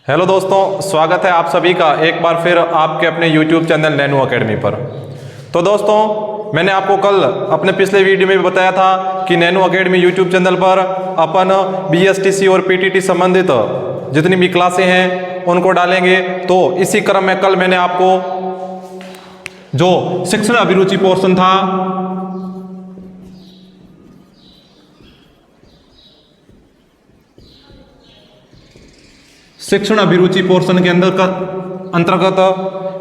Hello दोस्तों, स्वागत है आप सभी का एक बार फिर आपके अपने YouTube चैनल नैनो अकेडमी पर। तो दोस्तों, मैंने आपको कल अपने पिछले वीडियो में भी बताया था कि नैनो अकेडमी YouTube चैनल पर अपन BSTC और PTT संबंधित जितनी भी क्लासें हैं उनको डालेंगे। तो इसी क्रम में कल मैंने आपको जो शिक्षण अभिरुचि पोर्शन था शिक्षण अभिरुचि पोर्शन के अंतर्गत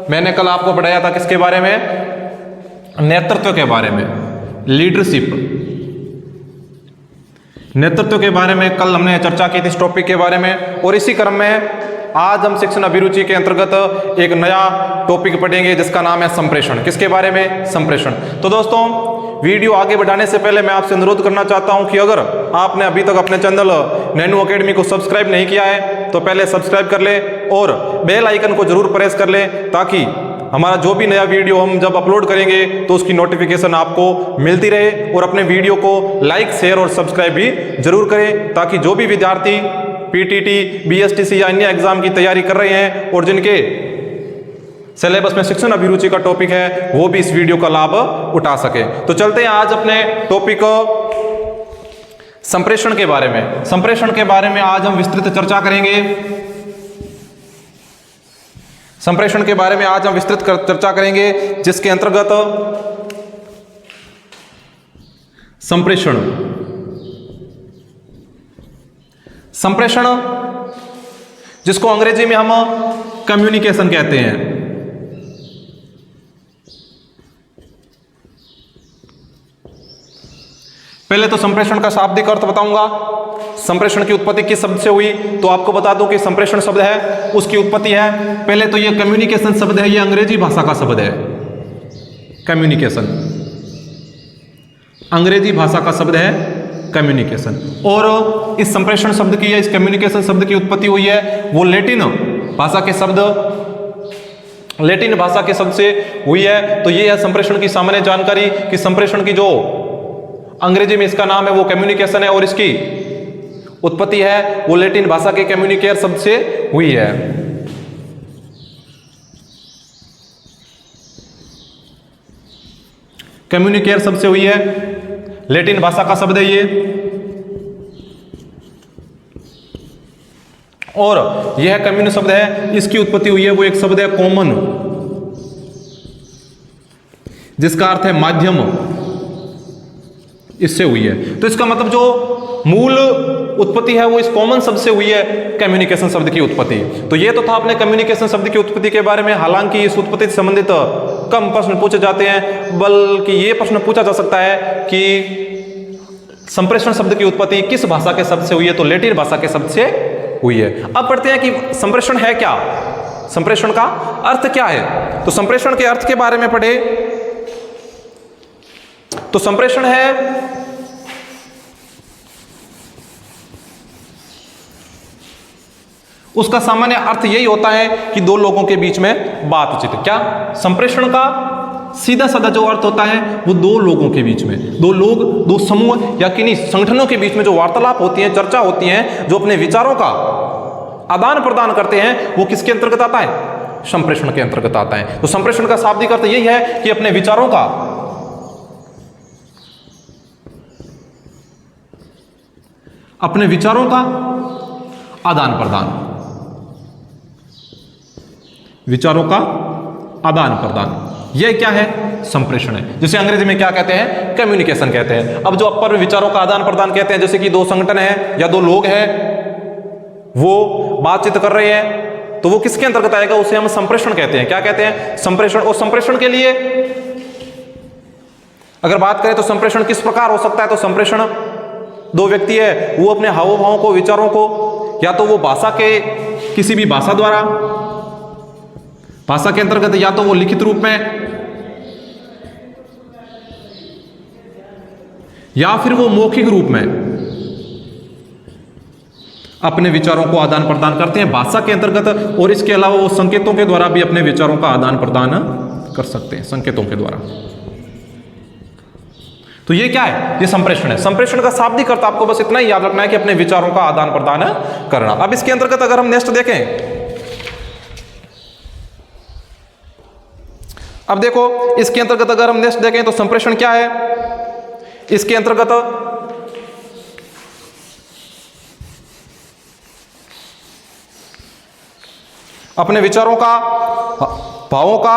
मैंने कल आपको पढ़ाया था किसके बारे में? नेतृत्व के बारे में, लीडरशिप, नेतृत्व के बारे में कल हमने चर्चा की थी इस टॉपिक के बारे में। और इसी क्रम में आज हम शिक्षण अभिरुचि के अंतर्गत एक नया टॉपिक पढ़ेंगे जिसका नाम है संप्रेषण। किसके बारे में? संप्रेषण। तो दोस्तों, वीडियो आगे बढ़ाने से पहले मैं आपसे अनुरोध करना चाहता हूं कि अगर आपने अभी तक अपने चैनल नैनो अकेडमी को सब्सक्राइब नहीं किया है तो पहले सब्सक्राइब कर ले और बेल आइकन को जरूर प्रेस कर ले, ताकि हमारा जो भी नया वीडियो हम जब अपलोड करेंगे तो उसकी नोटिफिकेशन आपको मिलती रहे। और अपने वीडियो को लाइक, शेयर और सब्सक्राइब भी जरूर करें, ताकि जो भी विद्यार्थी PTT, BSTC या अन्य एग्जाम की तैयारी कर रहे हैं और जिनके सिलेबस में शिक्षण अभिरुचि का टॉपिक है वो भी इस वीडियो का लाभ उठा सके। तो चलते हैं आज अपने टॉपिक संप्रेषण के बारे में। संप्रेषण के बारे में आज हम विस्तृत चर्चा करेंगे। संप्रेषण के बारे में आज हम विस्तृत चर्चा करेंगे, जिसके अंतर्गत संप्रेषण संप्रेषण जिसको अंग्रेजी में हम कम्युनिकेशन कहते हैं। पहले तो संप्रेषण का शाब्दिक अर्थ बताऊंगा। संप्रेषण की उत्पत्ति किस शब्द से हुई, तो आपको बता दूं कि संप्रेषण शब्द है उसकी उत्पत्ति है, पहले तो ये कम्युनिकेशन शब्द है, ये अंग्रेजी भाषा का शब्द है। कम्युनिकेशन अंग्रेजी भाषा का शब्द है, कम्युनिकेशन। और इस संप्रेषण शब्द की या इस कम्युनिकेशन शब्द की उत्पत्ति हुई है वो लैटिन भाषा के शब्द से हुई है। तो ये है संप्रेषण की सामान्य जानकारी कि संप्रेषण की जो अंग्रेजी में इसका नाम है वो कम्युनिकेशन है और इसकी उत्पत्ति है वो लैटिन भाषा के कम्युनिकेयर शब्द से हुई है। कम्युनिकेयर शब्द से हुई है, लैटिन भाषा का शब्द है ये। और यह कम्युन शब्द है, इसकी उत्पत्ति हुई है वो एक शब्द है कॉमन, जिसका अर्थ है माध्यम, इससे हुई है। तो इसका मतलब जो मूल उत्पत्ति है वो इस कॉमन शब्द से हुई है, कम्युनिकेशन शब्द की उत्पत्ति। तो ये तो था अपने कम्युनिकेशन शब्द की उत्पत्ति के बारे में। हालांकि इस उत्पत्ति से संबंधित कम प्रश्न पूछे जाते हैं, बल्कि ये प्रश्न पूछा जा सकता है कि संप्रेषण शब्द की उत्पत्ति किस भाषा के शब्द से हुई है, तो लैटिन भाषा के शब्द से हुई है। अब पढ़ते हैं कि संप्रेषण है क्या, संप्रेषण का अर्थ क्या है। तो संप्रेषण के अर्थ के बारे में पढ़े तो संप्रेषण है उसका सामान्य अर्थ यही होता है कि दो लोगों के बीच में बातचीत। क्या संप्रेषण का सीधा साधा जो अर्थ होता है वो दो लोगों के बीच में, दो लोग, दो समूह या किन्हीं संगठनों के बीच में जो वार्तालाप होती है, चर्चा होती है, जो अपने विचारों का आदान प्रदान करते हैं, वो किसके अंतर्गत आता है? संप्रेषण के अंतर्गत आता है। तो संप्रेषण का शाब्दिक अर्थ यही है कि अपने विचारों का आदान प्रदान, विचारों का आदान प्रदान, यह क्या है? संप्रेषण है, जिसे अंग्रेजी में क्या कहते हैं? कम्युनिकेशन कहते हैं। अब जो अपर विचारों का आदान प्रदान कहते हैं, जैसे कि दो संगठन है या दो लोग हैं वो बातचीत कर रहे हैं, तो वो किसके अंतर्गत आएगा? उसे हम संप्रेषण कहते हैं। क्या कहते हैं? संप्रेषण। और संप्रेषण के लिए अगर बात करें तो संप्रेषण किस प्रकार हो सकता है? तो संप्रेषण, दो व्यक्ति है वो अपने हाव भावों को, विचारों को, या तो वो भाषा के किसी भी भाषा द्वारा, भाषा के अंतर्गत, या तो वो लिखित रूप में, या फिर वो मौखिक रूप में अपने विचारों को आदान प्रदान करते हैं भाषा के अंतर्गत। और इसके अलावा वो संकेतों के द्वारा भी अपने विचारों का आदान प्रदान कर सकते हैं, संकेतों के द्वारा। तो ये क्या है? ये संप्रेषण है। संप्रेषण का शाब्दिक अर्थ आपको बस इतना ही याद रखना है कि अपने विचारों का आदान प्रदान करना। अब इसके अंतर्गत अगर हम नेक्स्ट देखें अब देखो इसके अंतर्गत अगर हम नेक्स्ट देखें तो संप्रेषण क्या है, इसके अंतर्गत अपने विचारों का, भावों का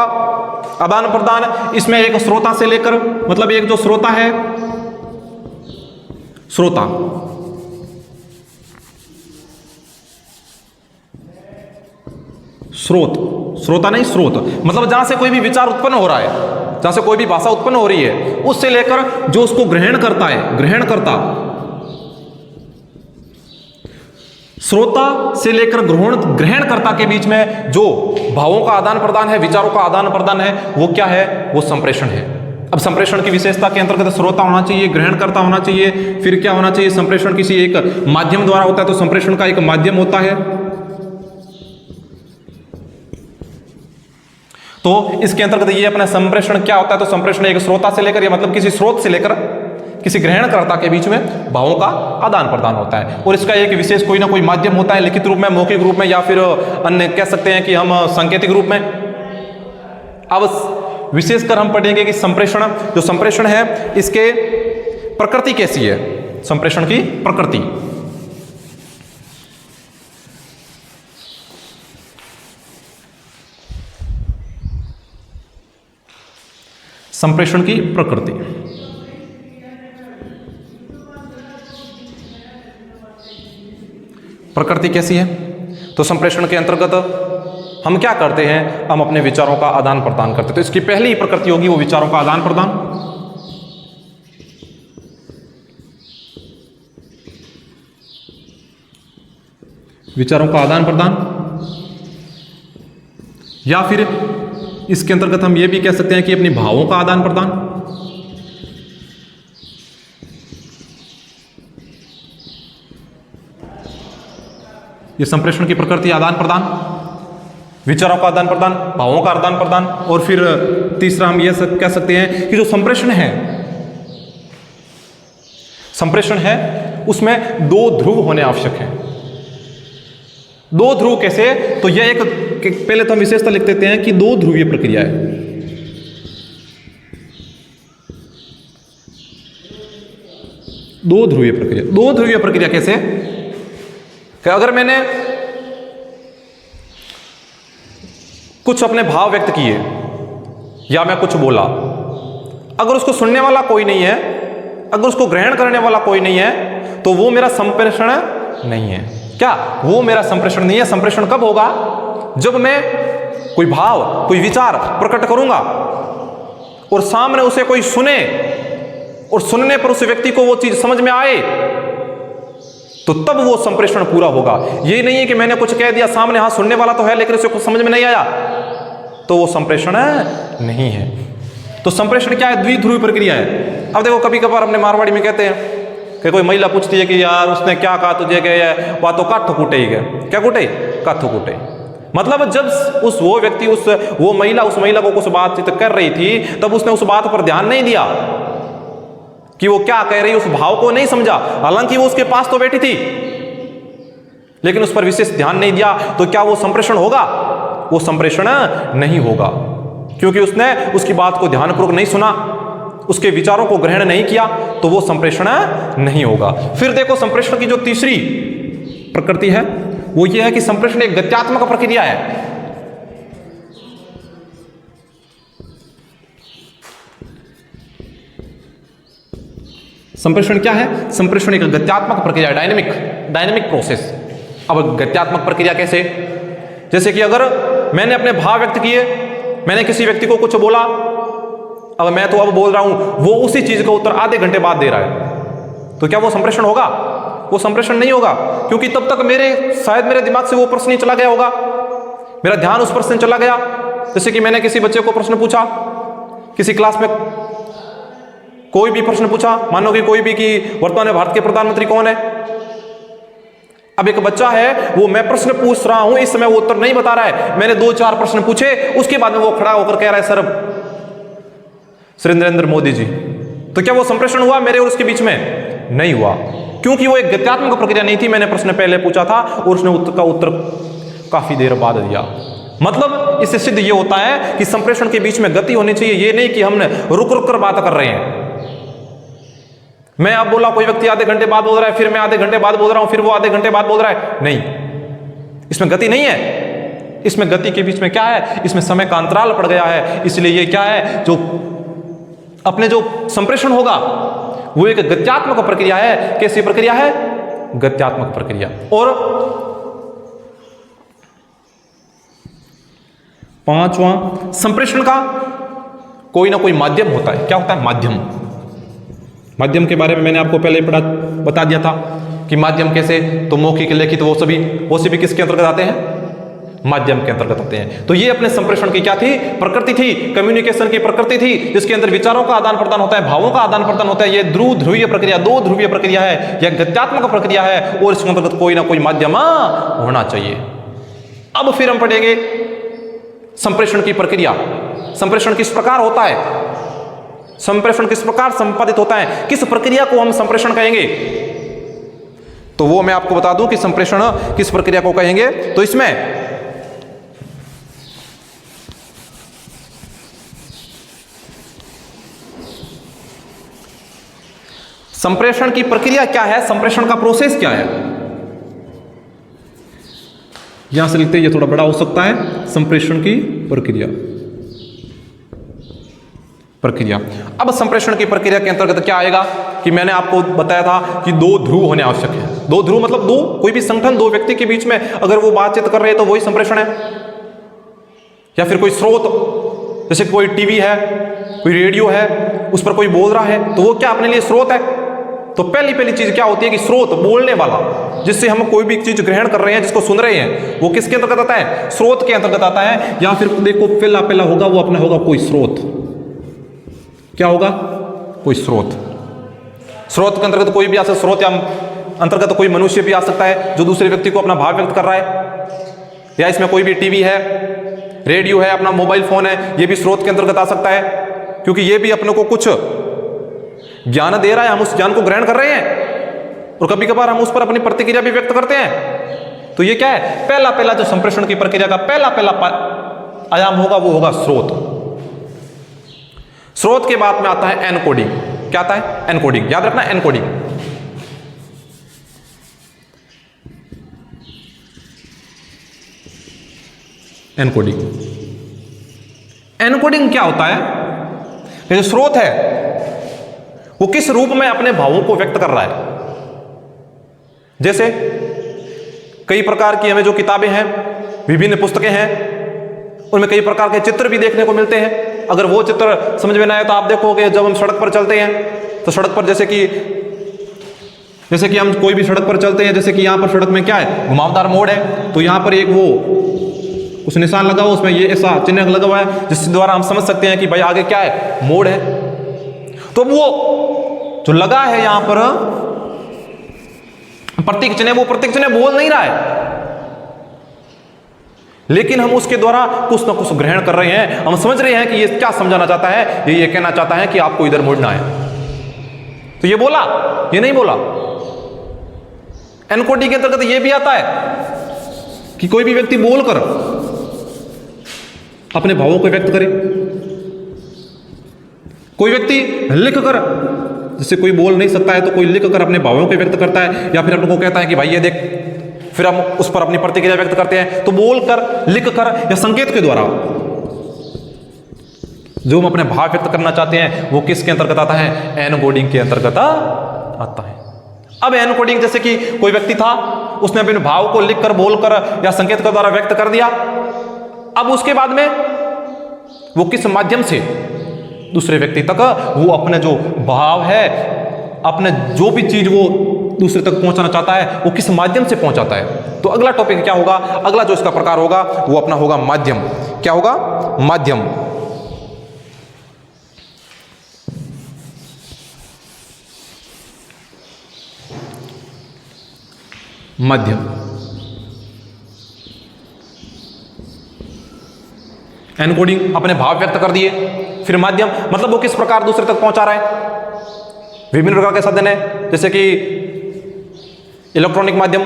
आदान प्रदान। इसमें एक श्रोता से लेकर, मतलब एक जो श्रोता है, श्रोता, श्रोता नहीं स्रोत, मतलब जहां से कोई भी विचार उत्पन्न हो रहा है, जहां से कोई भी भाषा उत्पन्न हो रही है, उससे लेकर जो उसको ग्रहण करता है, ग्रहणकर्ता, श्रोता से लेकर ग्रहणकर्ता के बीच में जो भावों का आदान प्रदान है, विचारों का आदान प्रदान है, वो क्या है, वो संप्रेषण है। अब संप्रेषण की विशेषता के अंतर्गत श्रोता होना चाहिए, ग्रहणकर्ता होना चाहिए, फिर क्या होना चाहिए, संप्रेषण किसी एक माध्यम द्वारा होता है, तो संप्रेषण का एक माध्यम होता है। तो इसके अंतर्गत ये अपना संप्रेषण क्या होता है, तो संप्रेषण एक श्रोता से लेकर, या मतलब किसी स्रोत से लेकर किसी ग्रहणकर्ता के बीच में भावों का आदान प्रदान होता है, और इसका एक विशेष कोई ना कोई माध्यम होता है, लिखित रूप में, मौखिक रूप में, या फिर अन्य कह सकते हैं कि हम सांकेतिक रूप में। अब विशेषकर हम पढ़ेंगे कि संप्रेषण, जो संप्रेषण है इसके प्रकृति कैसी है, संप्रेषण की प्रकृति। संप्रेषण की प्रकृति, प्रकृति कैसी है, तो संप्रेषण के अंतर्गत हम क्या करते हैं, हम अपने विचारों का आदान प्रदान करते हैं। तो इसकी पहली प्रकृति होगी वो विचारों का आदान प्रदान। विचारों का आदान प्रदान, या फिर इसके अंतर्गत हम ये भी कह सकते हैं कि अपनी भावों का आदान प्रदान। ये संप्रेषण की प्रकृति, आदान प्रदान, विचारों का आदान प्रदान, भावों का आदान प्रदान। और फिर तीसरा हम ये कह सकते हैं कि जो संप्रेषण है, संप्रेषण है उसमें दो ध्रुव होने आवश्यक हैं। दो ध्रुव कैसे, तो यह एक, पहले तो हम विशेषता लिख देते हैं कि दो ध्रुवीय प्रक्रिया है। दो ध्रुवीय प्रक्रिया, दो ध्रुवीय प्रक्रिया कैसे, कि अगर मैंने कुछ अपने भाव व्यक्त किए या मैं कुछ बोला, अगर उसको सुनने वाला कोई नहीं है, अगर उसको ग्रहण करने वाला कोई नहीं है, तो वो मेरा संप्रेषण नहीं है। क्या वो मेरा संप्रेषण नहीं है? संप्रेषण कब होगा? जब मैं कोई भाव, कोई विचार प्रकट करूंगा और सामने उसे कोई सुने, और सुनने पर उस व्यक्ति को वो चीज समझ में आए, तो तब वो संप्रेषण पूरा होगा। ये नहीं है कि मैंने कुछ कह दिया, सामने हाँ सुनने वाला तो है लेकिन उसे कुछ समझ में नहीं आया, तो वो संप्रेषण नहीं है। तो संप्रेषण क्या है? द्विध्रुवी प्रक्रिया है। अब देखो कभी कभार अपने मारवाड़ी में कहते हैं कि कोई महिला पूछती है कि यार उसने क्या कहा तुझे, कि वह तो काठो कूटे ही गए। क्या कूटे? काठो कूटे। मतलब जब वो व्यक्ति, वो महिला उस महिला को कुछ बातचीत कर रही थी, तब उसने उस बात पर ध्यान नहीं दिया कि वो क्या कह रही, उस भाव को नहीं समझा। हालांकि वो उसके पास तो बैठी थी, लेकिन उस पर विशेष ध्यान नहीं दिया, तो क्या वो संप्रेषण होगा? वो संप्रेषण नहीं होगा, क्योंकि उसने उसकी बात को ध्यानपूर्वक नहीं सुना, उसके विचारों को ग्रहण नहीं किया, तो वो संप्रेषण नहीं होगा। फिर देखो संप्रेषण की जो तीसरी प्रकृति है वो ये है कि संप्रेषण एक गत्यात्मक प्रक्रिया है। संप्रेषण क्या है? संप्रेषण एक गत्यात्मक प्रक्रिया, डायनेमिक प्रोसेस। अब गत्यात्मक प्रक्रिया कैसे? जैसे कि अगर मैंने अपने भाव व्यक्त किए, मैंने किसी व्यक्ति को कुछ बोला, अब मैं तो अब बोल रहा हूं, वो उसी चीज का उत्तर आधे घंटे बाद दे रहा है, तो क्या वो संप्रेषण होगा? वो संप्रेषण नहीं होगा, क्योंकि तब तक शायद मेरे दिमाग से वो प्रश्न ही चला गया होगा, मेरा ध्यान उस प्रश्न चला गया। जैसे कि मैंने किसी बच्चे को प्रश्न पूछा, किसी क्लास में कोई भी प्रश्न पूछा, मानो कि कोई भी कि वर्तमान में भारत के प्रधानमंत्री कौन है। अब एक बच्चा है, वो मैं प्रश्न पूछ रहा हूं, इस समय वो उत्तर नहीं बता रहा है, मैंने 2-4 प्रश्न पूछे, उसके बाद में वो खड़ा होकर कह रहा है सर नरेंद्र मोदी जी। तो क्या वो संप्रेषण हुआ मेरे और उसके बीच में? नहीं हुआ, क्योंकि वो एक गत्यात्मक प्रक्रिया नहीं थी। मैंने प्रश्न पहले पूछा था और उसने उत्तर काफी देर बाद दिया। मतलब इससे सिद्ध ये होता है कि संप्रेषण के बीच में गति होनी चाहिए। ये नहीं कि हमने रुक रुक कर बात कर रहे हैं। मैं अब बोला, कोई व्यक्ति आधे घंटे बाद बोल रहा है, फिर मैं आधे घंटे बाद बोल रहा हूं, फिर वो आधे घंटे बाद बोल रहा है, नहीं, इसमें गति नहीं है। इसमें गति के बीच में क्या है, इसमें समय का अंतराल पड़ गया है। इसलिए ये क्या है, जो अपने जो संप्रेषण होगा वो एक गत्यात्मक प्रक्रिया है। कैसी प्रक्रिया है? गत्यात्मक प्रक्रिया। और पांचवा, संप्रेषण का कोई ना कोई माध्यम होता है। क्या होता है? माध्यम। माध्यम के बारे में मैंने आपको पहले ही बता दिया था कि माध्यम कैसे, तो मौखिक, लिखित, वो सभी किसके अंतर्गत आते हैं? माध्यम के अंतर्गत आते हैं। तो ये अपने संप्रेषण की क्या थी? प्रकृति थी, कम्युनिकेशन की प्रकृति थी, जिसके अंदर विचारों का आदान प्रदान होता है, भावों का आदान प्रदान होता है। ये ध्रुवीय प्रक्रिया, दो ध्रुवीय प्रक्रिया है, यह गत्यात्मक प्रक्रिया है, और इसके अंतर्गत कोई ना कोई माध्यम होना चाहिए। अब फिर हम पढ़ेंगे संप्रेषण की प्रक्रिया। संप्रेषण किस प्रकार होता है, संप्रेषण किस प्रकार संपादित होता है, किस प्रक्रिया को हम संप्रेषण कहेंगे, तो वो मैं आपको बता दूं कि संप्रेषण किस प्रक्रिया को कहेंगे। तो इसमें संप्रेषण की प्रक्रिया क्या है, संप्रेषण का प्रोसेस क्या है, यहां से लिखते हैं, ये थोड़ा बड़ा हो सकता है। संप्रेषण की प्रक्रिया। अब संप्रेषण की प्रक्रिया के अंतर्गत क्या आएगा कि मैंने आपको बताया था कि दो ध्रुव होने आवश्यक है। दो ध्रुव मतलब दो, कोई भी संगठन, दो व्यक्ति के बीच में अगर वो बातचीत कर रहे हैं तो वही संप्रेषण है। या फिर कोई स्रोत, जैसे कोई टीवी है, कोई रेडियो है, उस पर कोई बोल रहा है, तो वो क्या अपने लिए स्रोत है। तो पहली चीज क्या होती है कि स्रोत, बोलने वाला, जिससे हम कोई भी चीज ग्रहण कर रहे हैं, जिसको सुन रहे हैं, वो किसके अंतर्गत आता है? स्रोत के अंतर्गत आता है। या फिर देखो पहला होगा वो अपना होगा कोई स्रोत। क्या होगा? कोई स्रोत। स्रोत के अंतर्गत कोई भी आ सकता, स्रोत या अंतर्गत कोई मनुष्य भी आ सकता है जो दूसरे व्यक्ति को अपना भाव व्यक्त कर रहा है। या इसमें कोई भी टीवी है, रेडियो है, अपना मोबाइल फोन है, ये भी स्रोत के अंतर्गत आ सकता है, क्योंकि ये भी अपने को कुछ ज्ञान दे रहा है, हम उस ज्ञान को ग्रहण कर रहे हैं, और कभी कभार हम उस पर अपनी प्रतिक्रिया भी व्यक्त करते हैं। तो ये क्या है? पहला जो संप्रेषण की प्रक्रिया का पहला आयाम होगा वो होगा स्रोत। स्रोत के बाद में आता है एनकोडिंग। क्या आता है? एनकोडिंग। याद रखना, एनकोडिंग। एनकोडिंग क्या होता है? ये जो स्रोत है वो किस रूप में अपने भावों को व्यक्त कर रहा है। जैसे कई प्रकार की हमें जो किताबें हैं, विभिन्न पुस्तकें हैं, उनमें कई प्रकार के चित्र भी देखने को मिलते हैं। अगर वो चित्र समझ में ना आए तो आप देखोगे जब हम सड़क पर चलते हैं, तो सड़क पर जैसे कि हम कोई भी सड़क पर चलते हैं, जैसे कि यहां पर सड़क में क्या है, घुमावदार मोड़ है, तो यहां पर एक वो उस निशान लगा हुआ, उसमें ये ऐसा चिन्ह लगा हुआ है, जिसके द्वारा हम समझ सकते हैं कि भाई आगे क्या है, मोड़ है। तो वो जो लगा है यहां पर प्रतीक चिन्ह, वो प्रतीक चिन्ह बोल नहीं रहा है, लेकिन हम उसके द्वारा कुछ ना कुछ ग्रहण कर रहे हैं। हम समझ रहे हैं कि ये क्या समझाना चाहता है, ये कहना चाहता है कि आपको इधर मुड़ना है। तो ये बोला, ये नहीं बोला। एनकोडिंग के अंतर्गत ये भी आता है कि कोई भी व्यक्ति बोलकर अपने भावों को व्यक्त करे, कोई व्यक्ति लिख कर, जैसे कोई बोल नहीं सकता है तो कोई लिख कर अपने भावों को व्यक्त करता है, या फिर अपने को कहता है कि भाई ये देख, फिर हम उस पर अपनी प्रतिक्रिया व्यक्त करते हैं। तो बोलकर, लिखकर या संकेत के द्वारा जो हम अपने भाव व्यक्त करना चाहते हैं वो किसके अंतर्गत आता है? एनकोडिंग के अंतर्गत आता है। अब एनकोडिंग, जैसे कि कोई व्यक्ति था, उसने अपने भाव को लिखकर, बोलकर या संकेत के द्वारा व्यक्त कर दिया। अब उसके बाद में वो किस माध्यम से दूसरे व्यक्ति तक वो अपने जो भाव है, अपने जो भी चीज वो दूसरे तक पहुंचाना चाहता है, वो किस माध्यम से पहुंचाता है। तो अगला टॉपिक क्या होगा, अगला जो इसका प्रकार होगा वो अपना होगा माध्यम। क्या होगा? माध्यम। माध्यम एनकोडिंग, अपने भाव व्यक्त कर दिए, फिर माध्यम मतलब वो किस प्रकार दूसरे तक पहुंचा रहा है। विभिन्न प्रकार के साधन है, जैसे कि इलेक्ट्रॉनिक माध्यम,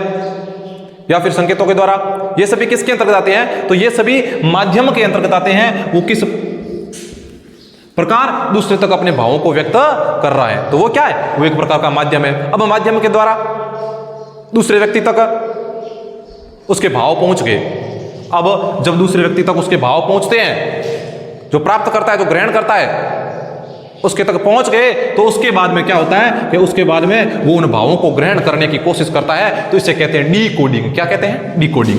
या फिर संकेतों के द्वारा, ये सभी किसके अंतर्गत आते हैं? तो ये सभी माध्यम के अंतर्गत आते हैं। वो किस प्रकार दूसरे तक अपने भावों को व्यक्त कर रहा है, तो वो क्या है? वो एक प्रकार का माध्यम है। अब माध्यम के द्वारा दूसरे व्यक्ति तक उसके भाव पहुंच गए। अब जब दूसरे व्यक्ति तक उसके भाव पहुंचते हैं, जो प्राप्त करता है, जो ग्रहण करता है, उसके तक पहुंच गए, तो उसके बाद में क्या होता है कि उसके बाद में वो उन भावों को ग्रहण करने की कोशिश करता है। तो इसे कहते हैं डिकोडिंग। क्या कहते हैं? डिकोडिंग।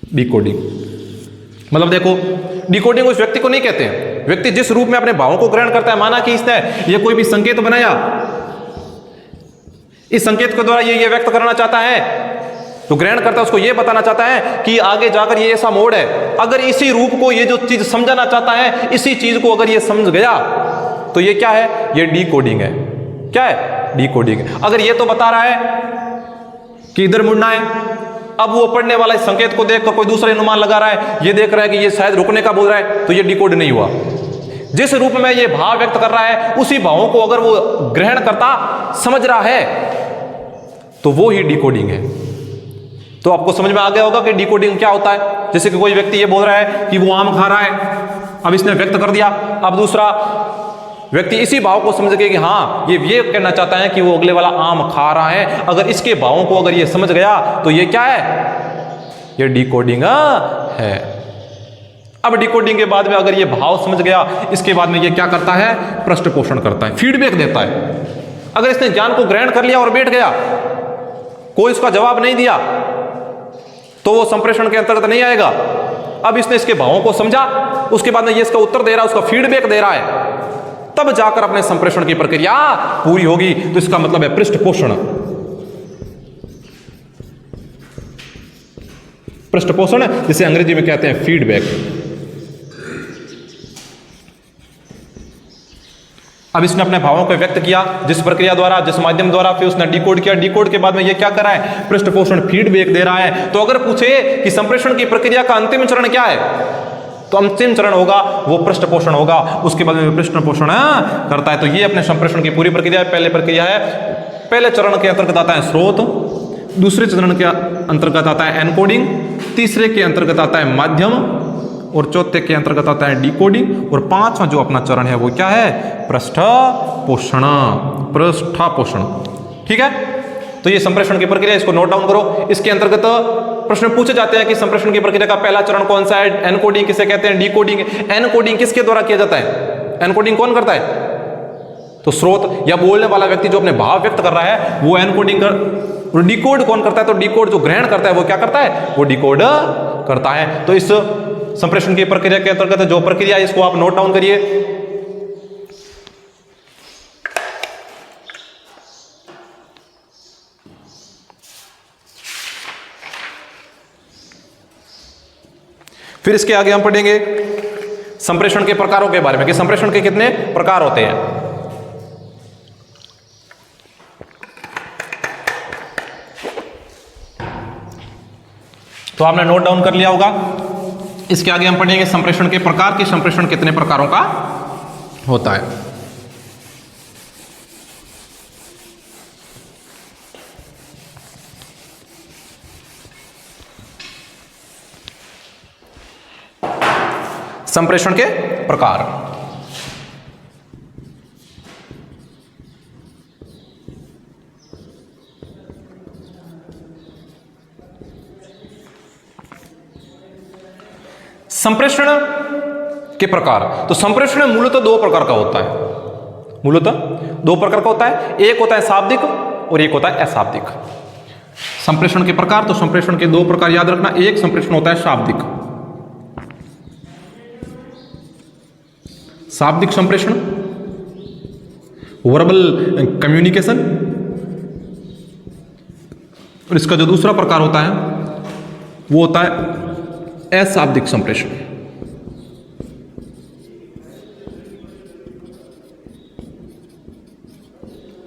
डिकोडिंग मतलब देखो, डिकोडिंग उस व्यक्ति को नहीं कहते हैं। व्यक्ति जिस रूप में अपने भावों को ग्रहण करता है, माना कि इसने ये कोई भी संकेत बनाया, इस संकेत के द्वारा ये व्यक्त करना चाहता है, तो ग्रहण करता है उसको ये बताना चाहता है कि आगे जाकर ये ऐसा मोड़ है। अगर इसी रूप को, ये जो चीज समझाना चाहता है, इसी चीज को अगर ये समझ गया, तो ये क्या है? ये डिकोडिंग है। क्या है? डिकोडिंग। अगर ये तो बता रहा है कि इधर मुड़ना है, अब वो पढ़ने वाला इस संकेत को देखकर कोई दूसरा अनुमान लगा रहा है, ये देख रहा है कि ये शायद रुकने का बोल रहा है, तो ये डिकोड नहीं हुआ। जिस रूप में ये भाव व्यक्त कर रहा है, उसी भावों को अगर वो ग्रहण करता, समझ रहा है, तो वो ही डिकोडिंग है। तो आपको समझ में आ गया होगा कि डिकोडिंग क्या होता है। जैसे कि कोई व्यक्ति ये बोल रहा है कि वो आम खा रहा है, अब इसने व्यक्त कर दिया, अब दूसरा व्यक्ति इसी भाव को समझ गया कि हाँ, ये कहना चाहता है कि वो अगले वाला आम खा रहा है। अगर इसके भावों को अगर ये समझ गया, तो ये क्या है? ये डिकोडिंग है। अब डिकोडिंग के बाद में अगर ये भाव समझ गया, इसके बाद में ये क्या करता है? पृष्ठ पोषण करता है, फीडबैक देता है। अगर इसने ज्ञान को ग्रहण कर लिया और बैठ गया, कोई उसका जवाब नहीं दिया, तो वो संप्रेषण के अंतर्गत नहीं आएगा। अब इसने इसके भावों को समझा, उसके बाद में ये इसका उत्तर दे रहा है, उसका फीडबैक दे रहा है, तब जाकर अपने संप्रेषण की प्रक्रिया पूरी होगी। तो इसका मतलब है पृष्ठ पोषण। पृष्ठ पोषण जिसे अंग्रेजी में कहते हैं फीडबैक। अब इसने अपने भावों को व्यक्त किया जिस प्रक्रिया द्वारा, जिस माध्यम द्वारा, फिर उसने डिकोड किया। डिकोड के बाद में ये क्या कर रहा है? पृष्ठ पोषण, फीडबैक दे रहा है। तो अगर पूछे कि संप्रेषण की प्रक्रिया का अंतिम चरण क्या है, तो अंतिम चरण होगा वो पृष्ठ पोषण होगा। उसके बाद में पृष्ठ पोषण करता है। तो ये अपने संप्रेषण की पूरी प्रक्रिया है। पहले प्रक्रिया है, पहले चरण के अंतर्गत आता है स्रोत, दूसरे चरण के अंतर्गत आता है एनकोडिंग, तीसरे के अंतर्गत आता है माध्यम, और चौथे के अंतर्गत आता है डिकोडिंग, और पांचवा जो अपना चरण है वो क्या है? पृष्ठ पोषण। पृष्ठ पोषण। ठीक है। तो ये संप्रेषण की प्रक्रिया, इसको नोट डाउन करो। इसके अंतर्गत प्रश्न पूछे जाते हैं कि संप्रेषण की प्रक्रिया का पहला चरण कौन सा है? एनकोडिंग किसे कहते हैं? डिकोडिंग। एनकोडिंग किसके द्वारा किया जाता है? एनकोडिंग कौन करता है? तो स्रोत या बोलने वाला व्यक्ति जो अपने भाव व्यक्त कर रहा है वो एनकोडिंग कर। डिकोड कौन करता है? तो डिकोड जो ग्रहण करता है वो क्या करता है? वो डिकोड करता है। तो इस संप्रेषण की प्रक्रिया के अंतर्गत जो प्रक्रिया है, इसको आप नोट डाउन करिए। फिर इसके आगे हम पढ़ेंगे संप्रेषण के प्रकारों के बारे में कि संप्रेषण के कितने प्रकार होते हैं। तो आपने नोट डाउन कर लिया होगा। इसके आगे हम पढ़ेंगे संप्रेषण के प्रकार कि संप्रेषण कितने प्रकारों का होता है। संप्रेषण के प्रकार। संप्रेषण के प्रकार। तो संप्रेषण मूलतः दो प्रकार का होता है। मूलतः दो प्रकार का होता है। एक होता है शाब्दिक और एक होता है अशाब्दिक। संप्रेषण के प्रकार, तो संप्रेषण के दो प्रकार याद रखना। एक संप्रेषण होता है शाब्दिक, शाब्दिक संप्रेषण, वर्बल कम्युनिकेशन। और इसका जो दूसरा प्रकार होता है वो होता है अशाब्दिक संप्रेषण।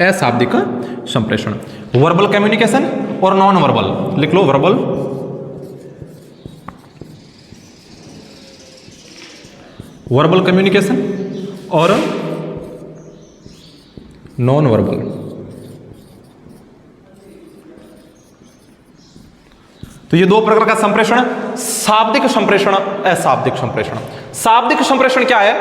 अशाब्दिक संप्रेषण, वर्बल कम्युनिकेशन और नॉन वर्बल। लिख लो, वर्बल, वर्बल कम्युनिकेशन और नॉन वर्बल तो ये दो प्रकार का संप्रेषण, शाब्दिक संप्रेषण, अशाब्दिक संप्रेषण। शाब्दिक संप्रेषण क्या है?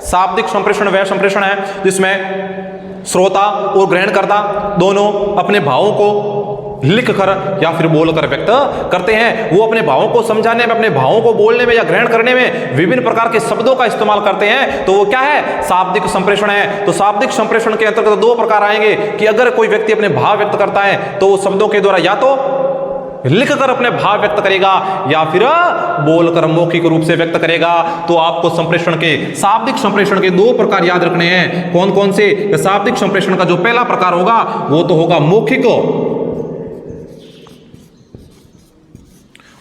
शाब्दिक संप्रेषण वह संप्रेषण है जिसमें श्रोता और ग्रहणकर्ता दोनों अपने भावों को लिखकर या फिर बोलकर व्यक्त करते हैं। वो अपने भावों को समझाने में, अपने भावों को बोलने में या ग्रहण करने में विभिन्न प्रकार के शब्दों का इस्तेमाल करते हैं। तो वो क्या है? शाब्दिक संप्रेषण है। तो शाब्दिक संप्रेषण के अंतर्गत दो प्रकार आएंगे कि अगर कोई व्यक्ति अपने भाव व्यक्त करता है तो वो शब्दों के द्वारा या तो लिखकर अपने भाव व्यक्त करेगा या फिर बोलकर मौखिक रूप से व्यक्त करेगा। तो आपको संप्रेषण के, शाब्दिक संप्रेषण के दो प्रकार याद रखने हैं। कौन कौन से? शाब्दिक संप्रेषण का जो पहला प्रकार होगा वो तो होगा मौखिक,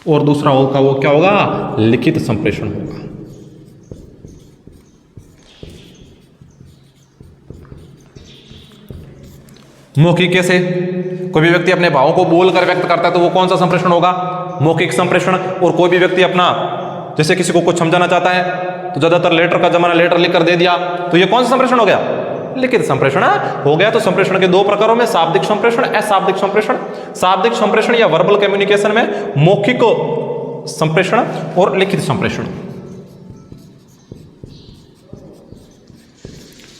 और दूसरा होगा वो क्या होगा? लिखित संप्रेषण होगा। मौखिक कैसे? कोई भी व्यक्ति अपने भावों को बोलकर व्यक्त करता है तो वो कौन सा संप्रेषण होगा? मौखिक संप्रेषण। और कोई भी व्यक्ति अपना, जैसे किसी को कुछ समझाना चाहता है तो ज्यादातर लेटर का जमाना, लेटर लिखकर दे दिया, तो ये कौन सा संप्रेषण हो गया? लिखित संप्रेषण हो गया। तो संप्रेषण के दो प्रकारों में शाब्दिक संप्रेषण, अशाब्दिक संप्रेषण। शाब्दिक संप्रेषण या वर्बल कम्युनिकेशन में मौखिक संप्रेषण और लिखित संप्रेषण।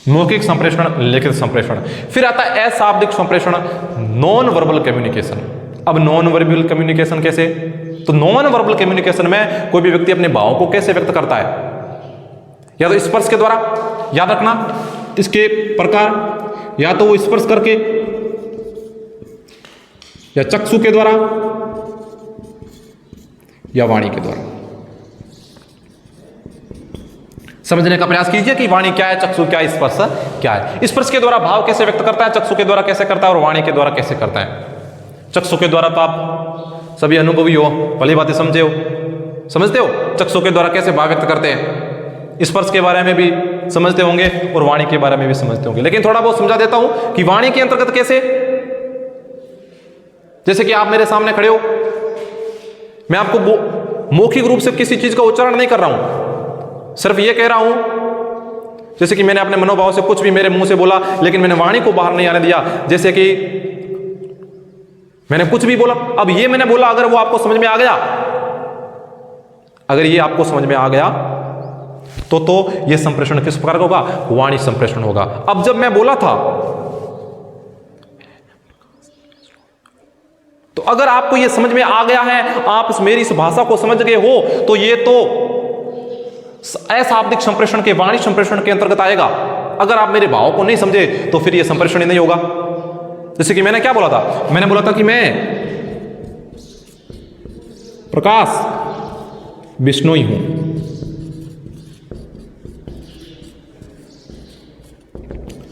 मौखिक संप्रेषण, लिखित संप्रेषण। फिर आता है अशाब्दिक संप्रेषण, नॉन वर्बल कम्युनिकेशन। अब नॉन वर्बल कम्युनिकेशन कैसे? तो नॉन वर्बल कम्युनिकेशन में कोई भी व्यक्ति अपने भावों को कैसे व्यक्त करता है? या तो स्पर्श के द्वारा, याद रखना इसके प्रकार, या तो वो स्पर्श करके, या चक्षु के द्वारा, या वाणी के द्वारा। समझने का प्रयास कीजिए कि वाणी क्या है, चक्षु क्या है, स्पर्श क्या है। स्पर्श के द्वारा भाव कैसे व्यक्त करता है, चक्षु के द्वारा कैसे करता है, और वाणी के द्वारा कैसे करता है। चक्षु के द्वारा तो आप सभी अनुभवी हो, भली बातें समझे हो, समझते हो चक्षु के द्वारा कैसे भाव व्यक्त करते हैं। स्पर्श के बारे में भी समझते होंगे और वाणी के बारे में भी समझते होंगे, लेकिन थोड़ा बहुत समझा देता हूं कि वाणी के अंतर्गत कैसे। जैसे कि आप मेरे सामने खड़े हो, मैं आपको मौखिक रूप से किसी चीज का उच्चारण नहीं कर रहा हूं, सिर्फ ये कह रहा हूं, जैसे कि मैंने अपने मनोभाव से कुछ भी मेरे मुंह से बोला, लेकिन मैंने वाणी को बाहर नहीं आने दिया। जैसे कि मैंने कुछ भी बोला, अब ये मैंने बोला, अगर वो आपको समझ में आ गया, अगर ये आपको समझ में आ गया तो ये संप्रेषण किस प्रकार का होगा? वाणी संप्रेषण होगा। अब जब मैं बोला था, तो अगर आपको ये समझ में आ गया है, आप मेरी इस भाषा को समझ गए हो, तो ये तो अशाब्दिक संप्रेषण के, वाणी संप्रेषण के अंतर्गत आएगा। अगर आप मेरे भाव को नहीं समझे तो फिर ये संप्रेषण ही नहीं होगा। जैसे कि मैंने क्या बोला था? मैंने बोला था कि मैं प्रकाश बिश्नोई हूं।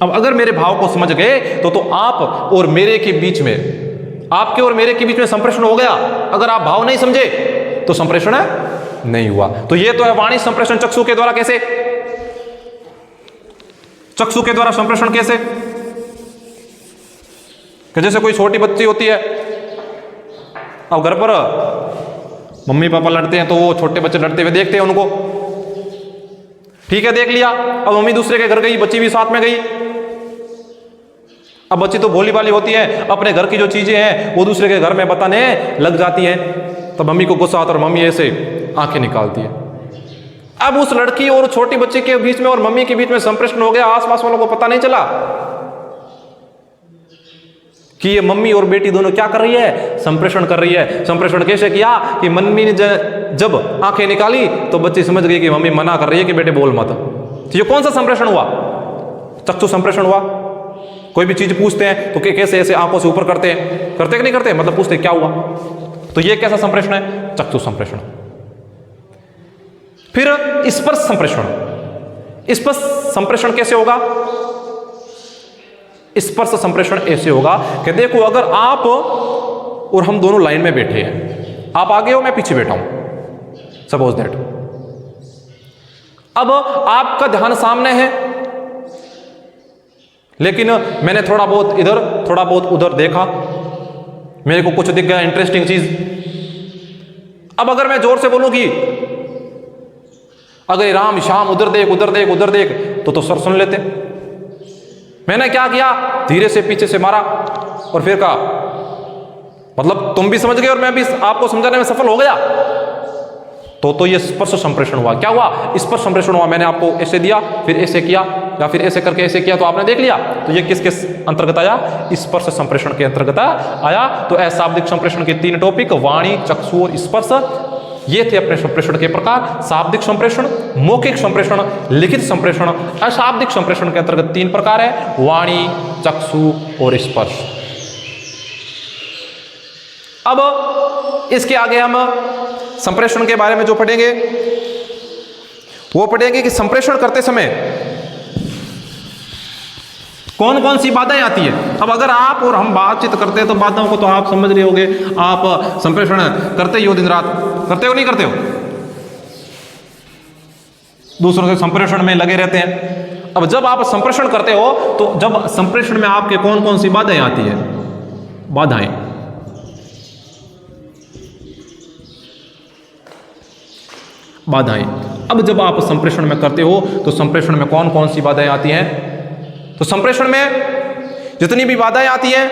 अब अगर मेरे भाव को समझ गए तो आप और मेरे के बीच में, आपके और मेरे के बीच में संप्रेषण हो गया। अगर आप भाव नहीं समझे तो संप्रेषण नहीं हुआ। तो ये तो है वाणी संप्रेषण चक्षु के द्वारा। कैसे? चक्षु के द्वारा संप्रेषण कैसे? कि जैसे कोई छोटी बच्ची होती है, अब घर पर मम्मी पापा लड़ते हैं तो वो छोटे बच्चे लड़ते हुए देखते हैं उनको, ठीक है, देख लिया। अब मम्मी दूसरे के घर गई, बच्ची भी साथ में गई। अब बच्ची तो भोली भाली होती है, अपने घर की जो चीजें हैं वो दूसरे के घर में बताने लग जाती हैं। तब मम्मी को गुस्सा आता और मम्मी ऐसे आंखें निकालती है। अब उस लड़की और छोटी बच्ची के बीच में और मम्मी के बीच में संप्रेषण हो गया। आसपास वालों को पता नहीं चला कि ये मम्मी और बेटी दोनों क्या कर रही है? संप्रेषण कर रही है। संप्रेषण कैसे किया? कि मम्मी ने जब आंखें निकाली तो बच्ची समझ गई कि मम्मी मना कर रही है कि बेटे बोल मत। तो ये कौन सा संप्रेषण हुआ? चक्षु संप्रेषण हुआ। कोई भी चीज पूछते हैं तो कैसे ऐसे आंखों से ऊपर करते हैं, करते कि नहीं करते, मतलब पूछते क्या हुआ। तो ये कैसा संप्रेषण है? चक्षु संप्रेषण। फिर स्पर्श संप्रेषण। स्पर्श संप्रेषण कैसे होगा? स्पर्श संप्रेषण ऐसे होगा कि देखो, अगर आप और हम दोनों लाइन में बैठे हैं, आप आगे हो, मैं पीछे बैठा हूं, सपोज दैट। अब आपका ध्यान सामने है, लेकिन मैंने थोड़ा बहुत इधर थोड़ा बहुत उधर देखा, मेरे को कुछ दिख गया इंटरेस्टिंग चीज। अब अगर मैं जोर से बोलूंगी, अगर राम श्याम उधर देख उधर देख उधर देख, तो सर सुन लेते। मैंने क्या किया? धीरे से पीछे से मारा और फिर कहा मतलब तुम भी समझ गए और मैं भी आपको समझाने में सफल हो गया, तो ये स्पर्श संप्रेषण हुआ। क्या हुआ? स्पर्श संप्रेषण हुआ। मैंने आपको ऐसे दिया, फिर ऐसे किया, या फिर ऐसे करके ऐसे किया, तो आपने देख लिया। तो ये किसके अंतर्गत आया? स्पर्श संप्रेषण के अंतर्गत आया। तो अशाब्दिक संप्रेषण के 3 टॉपिक, वाणी, चक्षु और स्पर्श, ये थे अपने संप्रेषण के प्रकार। शाब्दिक संप्रेषण, मौखिक संप्रेषण, लिखित संप्रेषण। अशाब्दिक संप्रेषण के अंतर्गत 3 प्रकार है, वाणी, चक्षु और स्पर्श। अब इसके आगे हम संप्रेषण के बारे में जो पढ़ेंगे वो पढ़ेंगे कि संप्रेषण करते समय कौन कौन सी बाधाएं आती है। अब अगर आप और हम बातचीत करते हैं तो बाधाओं को तो आप समझ रहे होगे। आप संप्रेषण करते ही हो, दिन रात करते हो, नहीं करते हो? दूसरों के संप्रेषण में लगे रहते हैं। अब जब आप संप्रेषण करते हो तो जब संप्रेषण में आपके कौन कौन सी बाधाएं आती है? बाधाएं। अब जब आप संप्रेषण में करते हो तो संप्रेषण में कौन कौन सी बाधाएं आती हैं? तो संप्रेषण में जितनी भी बाधाएं आती हैं,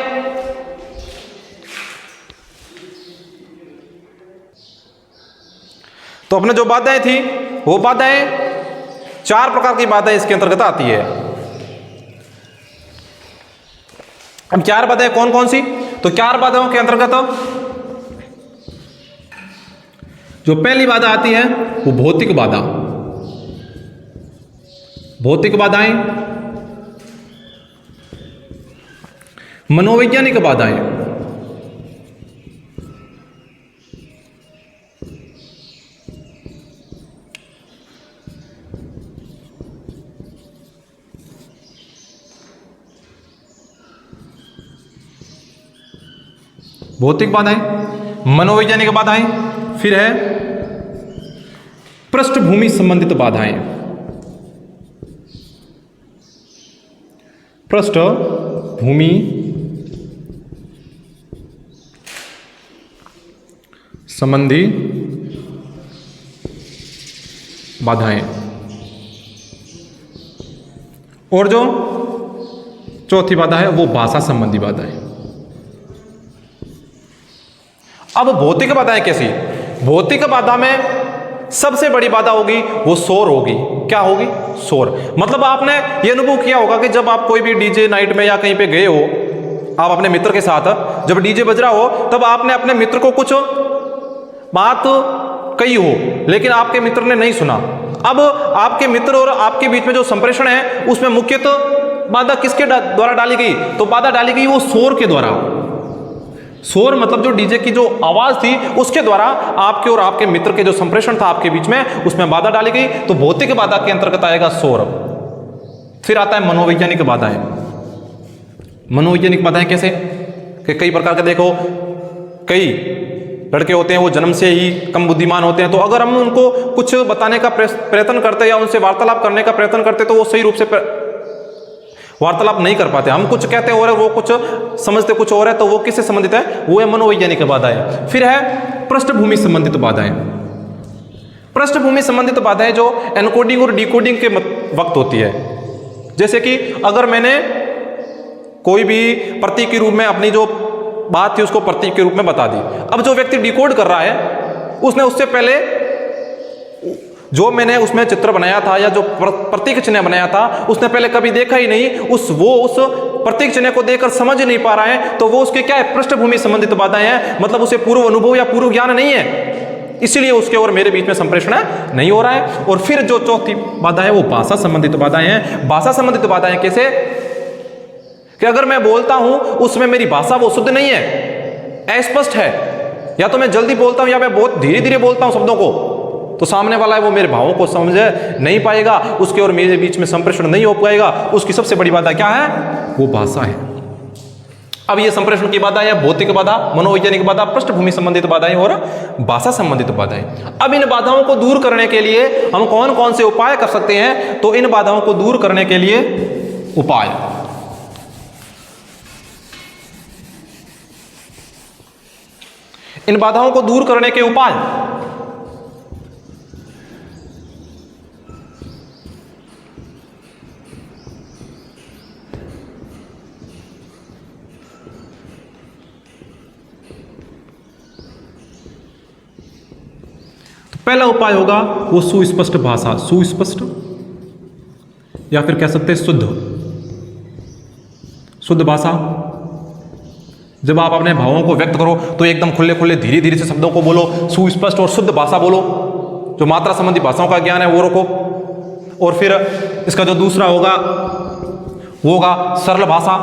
तो अपने जो बाधाएं थी वो बाधाएं 4 प्रकार की बाधाएं इसके अंतर्गत आती है। अब 4 बाधाएं कौन कौन सी? तो 4 बाधाओं के अंतर्गत जो पहली बाधा आती है वो भौतिक बाधा। भौतिक बाधाएं, मनोवैज्ञानिक बाधाएं, भौतिक बाधाएं, मनोवैज्ञानिक बाधाएं, फिर है पृष्ठभूमि संबंधित बाधाएं। पृष्ठभूमि संबंधी बाधाएं। और जो चौथी बाधा है वो भाषा संबंधी बाधाएं। अब भौतिक बाधाएं कैसी? भौतिक बाधा में सबसे बड़ी बाधा होगी वो शोर होगी। क्या होगी? शोर। मतलब आपने ये अनुभव किया होगा कि जब आप कोई भी डीजे नाइट में या कहीं पे गए हो, आप अपने मित्र के साथ, जब डीजे बज रहा हो तब आपने अपने मित्र को कुछ बात कही हो लेकिन आपके मित्र ने नहीं सुना। अब आपके मित्र और आपके बीच में जो संप्रेषण है उसमें मुख्यतः बाधा किसके द्वारा डाली गई? तो बाधा डाली गई वो शोर के द्वारा। शोर मतलब जो डीजे की जो आवाज थी उसके द्वारा आपके और आपके मित्र के जो संप्रेषण था आपके बीच में, उसमें बाधा डाली गई। तो भौतिक बाधा के अंतर्गत आएगा शोर। फिर आता है मनोवैज्ञानिक बाधाएं। मनोवैज्ञानिक बाधाएं कैसे? कि कई प्रकार के देखो, कई लड़के होते हैं वो जन्म से ही कम बुद्धिमान होते हैं, तो अगर हम उनको कुछ बताने का प्रयत्न करते या उनसे वार्तालाप करने का प्रयत्न करते तो वो सही रूप से वार्तालाप नहीं कर पाते। हम कुछ कहते और वो कुछ समझते कुछ और है, तो वो किससे संबंधित है? वो है मनोवैज्ञानिक बाधाएं। फिर है पृष्ठभूमि संबंधित बाधाएं। पृष्ठभूमि संबंधित बाधाएं जो एनकोडिंग और डिकोडिंग के वक्त होती है। जैसे कि अगर मैंने कोई भी प्रतीक के रूप में अपनी जो बात थी उसको प्रतीक के रूप में बता दी, अब जो व्यक्ति डिकोड कर रहा है उसने उससे पहले जो मैंने उसमें चित्र बनाया था या जो प्रतीक चिन्ह बनाया था उसने पहले कभी देखा ही नहीं, उस प्रतीक चिन्ह को देखकर समझ नहीं पा रहा है, तो वो उसके क्या है? पृष्ठभूमि संबंधित बाधाएं हैं। मतलब उसे पूर्व अनुभव या पूर्व ज्ञान नहीं है, इसलिए उसके और मेरे बीच में संप्रेषण नहीं हो रहा है। और फिर जो चौथी बाधा है वो भाषा संबंधित बाधाएं हैं। भाषा संबंधित बाधाएं कैसे? कि अगर मैं बोलता हूं उसमें मेरी भाषा वो शुद्ध नहीं है, अस्पष्ट है, या तो मैं जल्दी बोलता हूं या मैं बहुत धीरे धीरे बोलता हूं शब्दों को, तो सामने वाला है वो मेरे भावों को समझ नहीं पाएगा, उसके और मेरे बीच में संप्रेषण नहीं हो पाएगा। उसकी सबसे बड़ी बाधा क्या है? वो भाषा है। अब ये संप्रेषण की बाधा है भौतिक बाधा, मनोवैज्ञानिक बाधा, पृष्ठभूमि संबंधित बाधाएं और भाषा संबंधित बाधाएं। अब इन बाधाओं को दूर करने के लिए हम कौन कौन से उपाय कर सकते हैं? तो इन बाधाओं को दूर करने के लिए उपाय, इन बाधाओं को दूर करने के उपाय, पहला उपाय होगा वो सुस्पष्ट भाषा, सुस्पष्ट या फिर कह सकते हैं शुद्ध भाषा। जब आप अपने भावों को व्यक्त करो तो एकदम खुले खुले धीरे धीरे से शब्दों को बोलो, सुस्पष्ट और शुद्ध भाषा बोलो। जो मात्रा संबंधी भाषाओं का ज्ञान है वो रखो। और फिर इसका जो दूसरा होगा वो होगा सरल भाषा।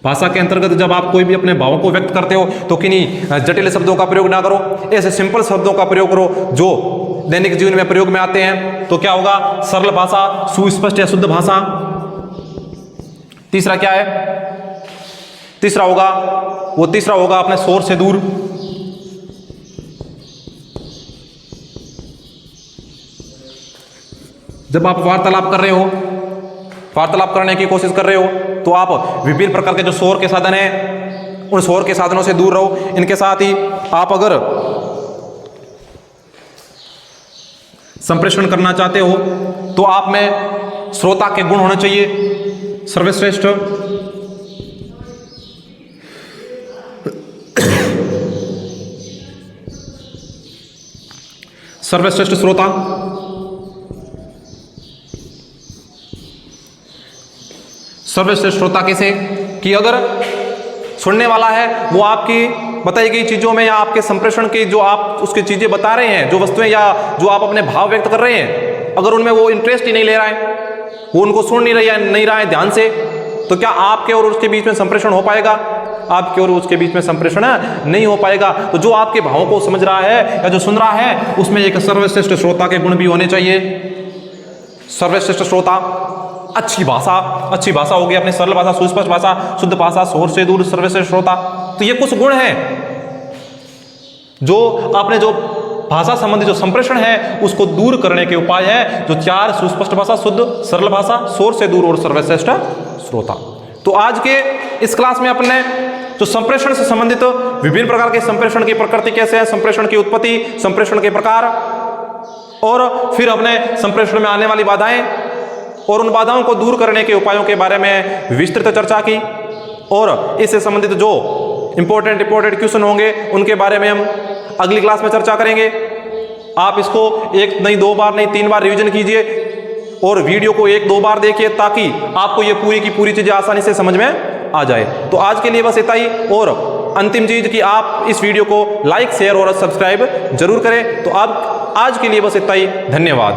भाषा के अंतर्गत जब आप कोई भी अपने भावों को व्यक्त करते हो तो किन्हीं जटिल शब्दों का प्रयोग ना करो, ऐसे सिंपल शब्दों का प्रयोग करो जो दैनिक जीवन में प्रयोग में आते हैं। तो क्या होगा? सरल भाषा, सुस्पष्ट या शुद्ध भाषा। तीसरा क्या है? तीसरा होगा अपने शोर से दूर। जब आप वार्तालाप कर रहे हो, वार्तालाप करने की कोशिश कर रहे हो तो आप विभिन्न प्रकार के जो शोर के साधन हैं उन शोर के साधनों से दूर रहो। इनके साथ ही आप अगर संप्रेषण करना चाहते हो तो आप में श्रोता के गुण होने चाहिए सर्वश्रेष्ठ। सर्वश्रेष्ठ श्रोता। सर्वश्रेष्ठ श्रोता कैसे? कि अगर सुनने वाला है वो आपकी बताई गई चीजों में या आपके संप्रेषण की जो आप उसकी चीजें बता रहे हैं, जो वस्तुएं या जो आप अपने भाव व्यक्त कर रहे हैं, अगर उनमें वो इंटरेस्ट ही नहीं ले रहा है, वो उनको सुन नहीं रहा है ध्यान से, तो क्या आपके और उसके बीच में संप्रेषण हो पाएगा? आपके और उसके बीच में संप्रेषण नहीं हो पाएगा। तो जो आपके भावों को समझ रहा है या जो सुन रहा है उसमें एक सर्वश्रेष्ठ श्रोता के गुण भी होने चाहिए। सर्वश्रेष्ठ श्रोता, अच्छी भाषा होगी अपनी, सरल भाषा, सुस्पष्ट भाषा, शुद्ध भाषा, शोर से दूर, सर्वश्रेष्ठ श्रोता। तो ये कुछ गुण हैं जो आपने जो भाषा संबंधी जो संप्रेषण है उसको दूर करने के उपाय है जो 4 सुस्पष्ट भाषा, शुद्ध, सरल भाषा, शोर से दूर और सर्वश्रेष्ठ श्रोता। तो आज के इस क्लास में अपने जो संप्रेषण से संबंधित विभिन्न प्रकार के संप्रेषण की प्रकृति कैसे है, संप्रेषण की उत्पत्ति, संप्रेषण के प्रकार और फिर अपने संप्रेषण में आने वाली बाधाएं और उन बाधाओं को दूर करने के उपायों के बारे में विस्तृत चर्चा की। और इससे संबंधित जो इंपॉर्टेंट क्वेश्चन होंगे उनके बारे में हम अगली क्लास में चर्चा करेंगे। आप इसको 1 नहीं 2 बार नहीं 3 बार रिवीजन कीजिए और वीडियो को 1-2 बार देखिए ताकि आपको ये पूरी की पूरी चीजें आसानी से समझ में आ जाए। तो आज के लिए बस इतना ही। और अंतिम चीज कि आप इस वीडियो को लाइक, शेयर और सब्सक्राइब जरूर करें। तो आप आज के लिए बस इतना ही। धन्यवाद।